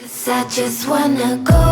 'Cause I just wanna go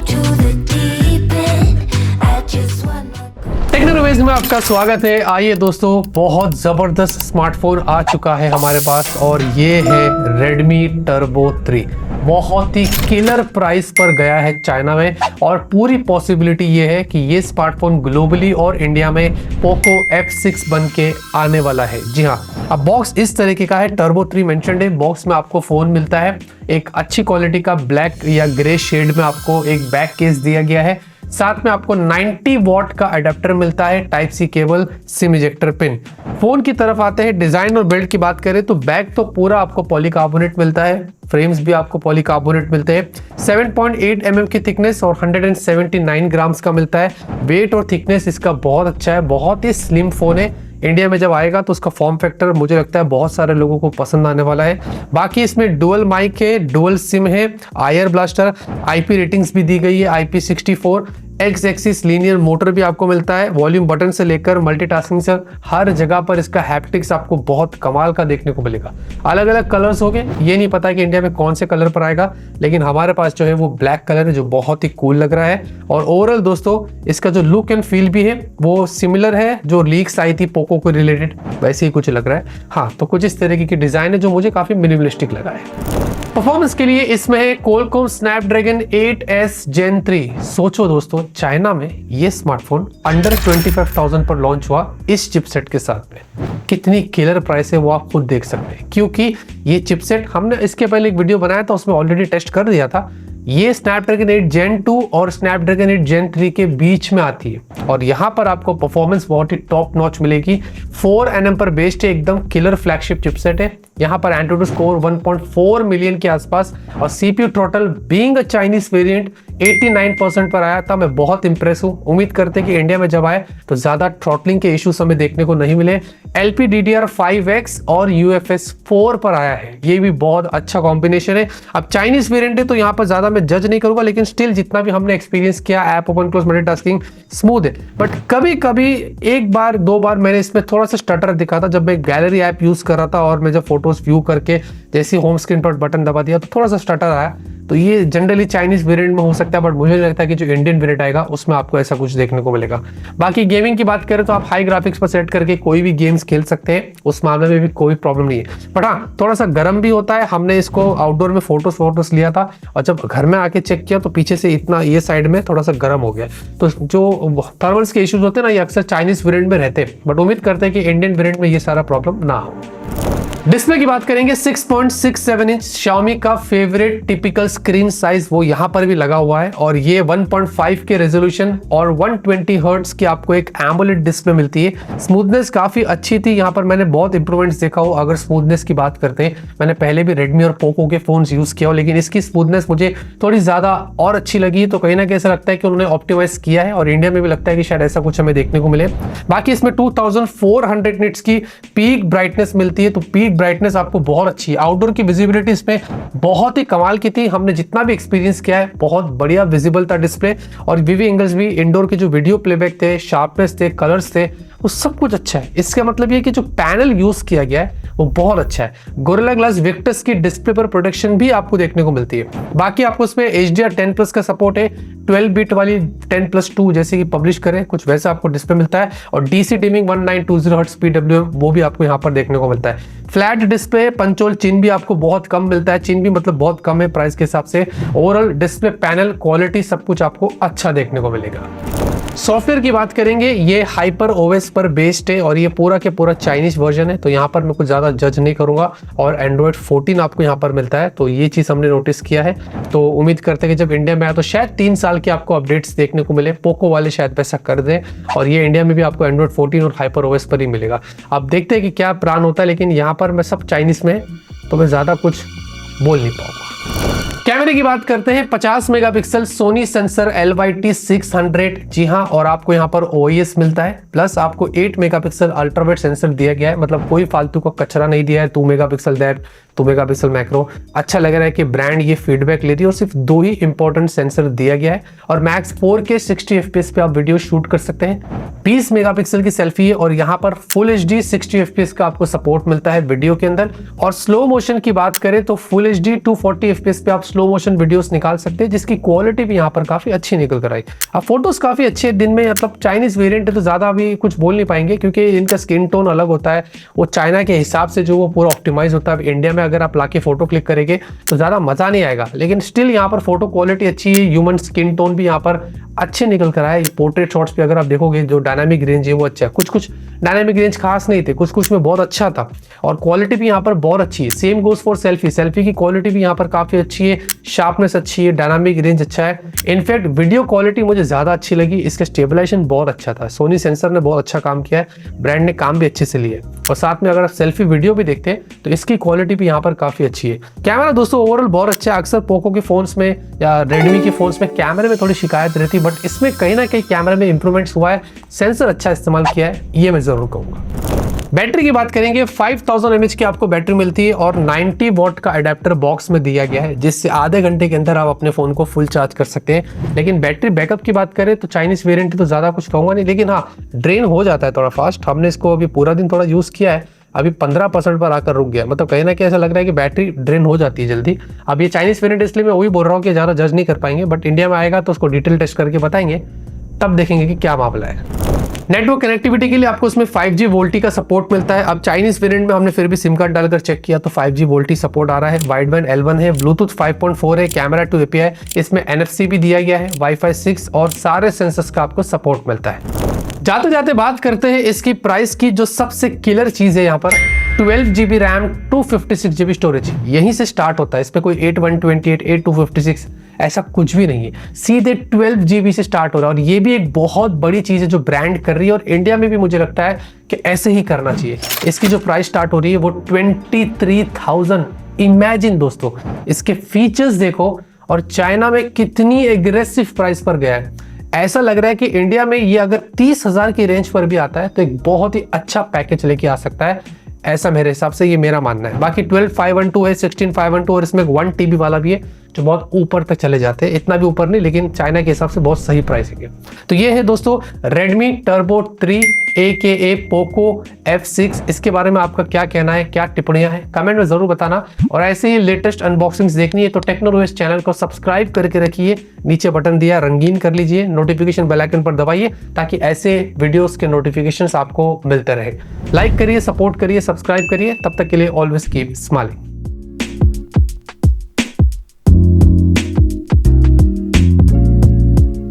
to the deep end. I just wanna technologies में आपका स्वागत है। आइए दोस्तों, बहुत ज़बरदस्त स्मार्टफोन आ चुका है हमारे पास और ये है Redmi Turbo 3। बहुत ही किलर प्राइस पर गया है चाइना में और पूरी पॉसिबिलिटी ये है कि ये स्मार्टफोन ग्लोबली और इंडिया में पोको F6 बन के आने वाला है। जी हाँ, अब बॉक्स इस तरीके का है, टर्बो 3 मेंशन्ड है। बॉक्स में आपको फ़ोन मिलता है, एक अच्छी क्वालिटी का ब्लैक या ग्रे शेड में आपको एक बैक केस दिया गया है। साथ में आपको 90 वॉट का अडेप्टर मिलता है, type C cable, SIM ejector pin. Phone की तरफ आते हैं, डिजाइन और बिल्ड की बात करें तो बैक तो पूरा आपको पॉलीकार्बोनेट मिलता है, फ्रेम्स भी आपको पॉलीकार्बोनेट मिलते हैं। 7.8 mm की थिकनेस और 179 ग्राम्स का मिलता है। वेट और थिकनेस इसका बहुत अच्छा है, बहुत ही स्लिम फोन है। इंडिया में जब आएगा तो उसका फॉर्म फैक्टर मुझे लगता है बहुत सारे लोगों को पसंद आने वाला है। बाकी इसमें डुअल माइक है, डुअल सिम है, आईआर ब्लास्टर, आईपी रेटिंग्स भी दी गई है, IP64, x axis linear motor भी आपको मिलता है। वॉल्यूम बटन से लेकर मल्टीटास्किंग से हर जगह पर इसका हैप्टिक्स आपको बहुत कमाल का देखने को मिलेगा। अलग अलग कलर्स होंगे, ये नहीं पता कि इंडिया में कौन से कलर पर आएगा, लेकिन हमारे पास जो है वो ब्लैक कलर है जो बहुत ही कूल लग रहा है। और ओवरऑल दोस्तों इसका जो लुक एंड फील भी है वो सिमिलर है जो लीक्स आई थी पोको को रिलेटेड, वैसे ही कुछ लग रहा है। हाँ, तो कुछ इस तरीके की डिजाइन है जो मुझे काफी मिनिमलिस्टिक लगा है। परफॉर्मेंस के लिए इसमें है Qualcomm Snapdragon 8S Gen 3। सोचो दोस्तों, चाइना में ये स्मार्टफोन अंडर 25,000 पर लॉन्च हुआ इस चिपसेट के साथ में। कितनी किलर प्राइस है वो आप खुद देख सकते हैं, क्योंकि ये चिपसेट हमने इसके पहले एक वीडियो बनाया था, उसमें ऑलरेडी टेस्ट कर दिया था। ये Snapdragon 8 Gen 2 और Snapdragon 8 Gen 3 के बीच में आती है और यहाँ पर आपको परफॉर्मेंस बहुत ही टॉप नॉच मिलेगी। 4 nm पर बेस्ड है, एकदम किलर फ्लैगशिप चिपसेट है। यहाँ पर एंट्रोटू स्कोर 1.4 मिलियन के आसपास और CPU total being a Chinese variant 89% पर आया था। मैं बहुत इंप्रेस हूँ। उम्मीद करते हैं कि इंडिया में जब आए तो ज्यादा थ्रॉटलिंग के इश्यूज हमें देखने को नहीं मिले। LPDDR5X और UFS 4 पर आया है, ये भी बहुत अच्छा कॉम्बिनेशन है। अब चाइनीज वेरिएंट है तो यहाँ पर ज्यादा मैं जज नहीं करूंगा, लेकिन स्टिल जितना भी हमने एक्सपीरियंस किया, app open close multitasking smooth है। बट कभी कभी एक बार दो बार मैंने इसमें थोड़ा सा स्टटर दिखा था जब मैं गैलरी ऐप यूज कर रहा था और मैं जब फोटोज व्यू करके जैसे होम स्क्रीन पर बटन दबा दिया तो थोड़ा सा स्टटर आया। तो ये जनरली चाइनीज वेरिएंट में हो सकता है, बट मुझे लगता है कि जो इंडियन वेरिएंट आएगा उसमें आपको ऐसा कुछ देखने को मिलेगा। बाकी गेमिंग की बात करें तो आप हाई ग्राफिक्स पर सेट करके कोई भी गेम्स खेल सकते हैं, उस मामले में भी कोई प्रॉब्लम नहीं है। बट हाँ, थोड़ा सा गर्म भी होता है। हमने इसको आउटडोर में फोटोस लिया था और जब घर में आके चेक किया तो पीछे से इतना ये साइड में थोड़ा सा गर्म हो गया। तो जो थर्मल्स के इश्यूज होते हैं ना, ये अक्सर चाइनीज वेरिएंट में रहते हैं, बट उम्मीद करते हैं कि इंडियन वेरिएंट में ये सारा प्रॉब्लम ना हो। डिस्प्ले की बात करेंगे, 6.67 इंच Xiaomi का फेवरेट टिपिकल स्क्रीन साइज वो यहाँ पर भी लगा हुआ है और ये 1.5 के रेजोल्यूशन और 120 हर्ट्ज की आपको एक एमोलेड डिस्प्ले मिलती है। स्मूथनेस काफी अच्छी थी, यहाँ पर मैंने बहुत इंप्रूवमेंट्स देखा हो। अगर स्मूथनेस की बात करते हैं, मैंने पहले भी Redmi और Poco के फोन यूज किया हो, लेकिन इसकी स्मूथनेस मुझे थोड़ी ज्यादा और अच्छी लगी। तो कहीं ना कहीं ऐसा लगता है कि उन्होंने ऑप्टिमाइज किया है और इंडिया में भी लगता है कि शायद ऐसा कुछ हमें देखने को मिले। बाकी इसमें 2400 निट्स की पीक ब्राइटनेस मिलती है, तो पीक ब्राइटनेस आपको बहुत अच्छी है। आउटडोर की विजिबिलिटी इसमें बहुत ही कमाल की थी, हमने जितना भी एक्सपीरियंस किया है बहुत बढ़िया विजिबल था डिस्प्ले। और विवी एंगल्स भी, इंडोर के जो वीडियो प्लेबैक थे, शार्पनेस थे, कलर्स थे, वो सब कुछ अच्छा है। इसका मतलब ये कि जो पैनल यूज किया गया है वो बहुत अच्छा है। गोरिल्ला ग्लास विक्टस की डिस्प्ले पर प्रोटेक्शन भी आपको देखने को मिलती है। बाकी आपको इसमें HDR10+ का सपोर्ट है, 12 बिट वाली 10+2 जैसे कि पब्लिश करें कुछ वैसा आपको डिस्प्ले मिलता है। और DC डिमिंग 1920 हर्ट्ज PWM वो भी आपको यहाँ पर देखने को मिलता है। फ्लैट डिस्प्ले, पंचोल चिन भी आपको बहुत कम मिलता है, चिन भी मतलब बहुत कम है प्राइस के हिसाब से। ओवरऑल डिस्प्ले, पैनल क्वालिटी सब कुछ आपको अच्छा देखने को मिलेगा। सॉफ्टवेयर की बात करेंगे, ये HyperOS पर बेस्ड है और ये पूरा के पूरा चाइनीज वर्जन है, तो यहाँ पर मैं कुछ ज़्यादा जज नहीं करूँगा। और Android 14 आपको यहाँ पर मिलता है, तो ये चीज़ हमने नोटिस किया है। तो उम्मीद करते हैं कि जब इंडिया में आया तो शायद 3 साल के आपको अपडेट्स देखने को मिले। पोको वाले शायद वैसा कर दें और ये इंडिया में भी आपको Android 14 और HyperOS पर ही मिलेगा। आप देखते हैं कि क्या प्लान होता है, लेकिन यहाँ पर मैं सब चाइनीज़ में तो मैं ज़्यादा कुछ बोल नहीं पाऊँगा। कैमरे की बात करते हैं, 50 मेगापिक्सल सोनी सेंसर LYT600। जी हाँ, और आपको यहाँ पर OIS मिलता है, प्लस आपको 8 मेगापिक्सल अल्ट्रावाइड सेंसर दिया गया है। मतलब कोई फालतू का कचरा नहीं दिया है, 2 मेगापिक्सल दैट 2 मेगापिक्सल मैक्रो। अच्छा लग रहा है कि ब्रांड ये फीडबैक ले रही है और सिर्फ 2 ही इंपॉर्टेंट सेंसर दिया गया है और मैक्स 4K 60 FPS पे आप वीडियो शूट कर सकते हैं। 20 मेगापिक्सल की सेल्फी है और यहाँ पर फुल HD 60 FPS का आपको सपोर्ट मिलता है वीडियो के अंदर। और स्लो मोशन की बात करें तो फुल HD 240 FPS पे आप स्लो मोशन वीडियोस निकाल सकते हैं, जिसकी क्वालिटी भी यहाँ पर काफी अच्छी निकल कर आई। अब फोटोज काफी अच्छे दिन में, मतलब चाइनीज वेरिएंट है तो ज्यादा अभी कुछ बोल नहीं पाएंगे क्योंकि इनका स्किन टोन अलग होता है, वो चाइना के हिसाब से जो वो पूरा ऑप्टिमाइज होता है। अब इंडिया में अगर आप लाके फोटो क्लिक करेंगे तो ज्यादा मजा नहीं आएगा, लेकिन स्टिल यहाँ पर फोटो क्वालिटी अच्छी है। ह्यूमन स्किन टोन भी यहाँ पर अच्छे निकल कर आए। पोर्ट्रेट शॉट्स पे अगर आप देखोगे जो डायनामिक रेंज है वो अच्छा है, कुछ डायनामिक रेंज खास नहीं थे, कुछ में बहुत अच्छा था और क्वालिटी भी यहाँ पर बहुत अच्छी है। सेम गोज फॉर सेल्फी की क्वालिटी भी यहाँ पर काफी अच्छी है, शार्पनेस अच्छी है, डायनामिक रेंज अच्छा है। इनफैक्ट वीडियो क्वालिटी मुझे ज्यादा अच्छी लगी, इसका स्टेबलाइजेशन बहुत अच्छा था। सोनी सेंसर ने बहुत अच्छा काम किया है, ब्रांड ने काम भी अच्छे से लिया है। और साथ में अगर आप सेल्फी वीडियो भी देखते हैं तो इसकी क्वालिटी भी यहाँ पर काफी अच्छी है। कैमरा दोस्तों ओवरऑल बहुत अच्छा है। अक्सर पोको के फोन्स में या रेडमी के फोन्स में कैमरे में थोड़ी शिकायत रहती है, बट इसमें कहीं ना कहीं कैमरे में इंप्रूवमेंट्स हुआ है, सेंसर अच्छा इस्तेमाल किया है, ये मैं जरूर कहूंगा। बैटरी की बात करेंगे, 5000 mAh की आपको बैटरी मिलती है और 90 वॉट का अडेप्टर बॉक्स में दिया गया है, जिससे आधे घंटे के अंदर आप अपने फोन को फुल चार्ज कर सकते हैं। लेकिन बैटरी बैकअप की बात करें तो चाइनीज वेरिएंट तो ज्यादा कुछ कहूंगा नहीं, लेकिन हाँ ड्रेन हो जाता है थोड़ा फास्ट। हमने इसको अभी पूरा दिन थोड़ा यूज किया है, अभी 15% पर आकर रुक गया, मतलब कहीं ना कहीं ऐसा लग रहा है कि बैटरी ड्रेन हो जाती है जल्दी। अब ये चाइनीज वेरिएंट इसलिए मैं वही बोल रहा हूँ कि ज़्यादा जज नहीं कर पाएंगे, बट इंडिया में आएगा तो उसको डिटेल टेस्ट करके बताएंगे, तब देखेंगे कि क्या मामला है। नेटवर्क कनेक्टिविटी के लिए आपको उसमें 5G वोल्टी का सपोर्ट मिलता है। अब चाइनीज वेरिएंट में हमने फिर भी सिम कार्ड डालकर चेक किया तो 5G वोल्टी सपोर्ट आ रहा है। वाइड बैंड L1 है, ब्लूटूथ 5.4 है, कैमरा 2 API, इसमें NFC भी दिया गया है, वाईफाई 6 और सारे सेंसर्स का आपको सपोर्ट मिलता है। जाते जाते बात करते हैं इसकी प्राइस की, जो सबसे किलर चीज है यहाँ पर 12GB रैम 256GB स्टोरेज, यहीं से स्टार्ट होता है। इसमें कोई 8128 8256 ऐसा कुछ भी नहीं है, सीधे 12GB से स्टार्ट हो रहा है। और ये भी एक बहुत बड़ी चीज है जो ब्रांड कर रही है और इंडिया में भी मुझे लगता है कि ऐसे ही करना चाहिए। इसकी जो प्राइस स्टार्ट हो रही है वो 23,000। इमेजिन दोस्तों, इसके फीचर्स देखो और चाइना में कितनी एग्रेसिव प्राइस पर गया है। ऐसा लग रहा है कि इंडिया में ये अगर 30,000 की रेंज पर भी आता है तो एक बहुत ही अच्छा पैकेज लेके आ सकता है, ऐसा मेरे हिसाब से ये मेरा मानना है। बाकी 12,512 है, 16,512 और इसमें 1TB वाला भी है जो बहुत ऊपर तक चले जाते हैं, इतना भी ऊपर नहीं, लेकिन चाइना के हिसाब से बहुत सही प्राइसिंग है। तो ये है दोस्तों Redmi Turbo 3 AKA Poco F6। इसके बारे में आपका क्या कहना है, क्या टिप्पणियां हैं, कमेंट में जरूर बताना। और ऐसे ही लेटेस्ट अनबॉक्सिंग्स देखनी है तो टेक्नोलॉजीज चैनल को सब्सक्राइब करके रखिए, नीचे बटन दिया रंगीन कर लीजिए, नोटिफिकेशन बेल आइकन पर दबाइए ताकि ऐसे वीडियोस के नोटिफिकेशंस आपको मिलते रहे। लाइक करिए, सपोर्ट करिए, सब्सक्राइब करिए। तब तक के लिए ऑलवेज कीप स्माइलिंग।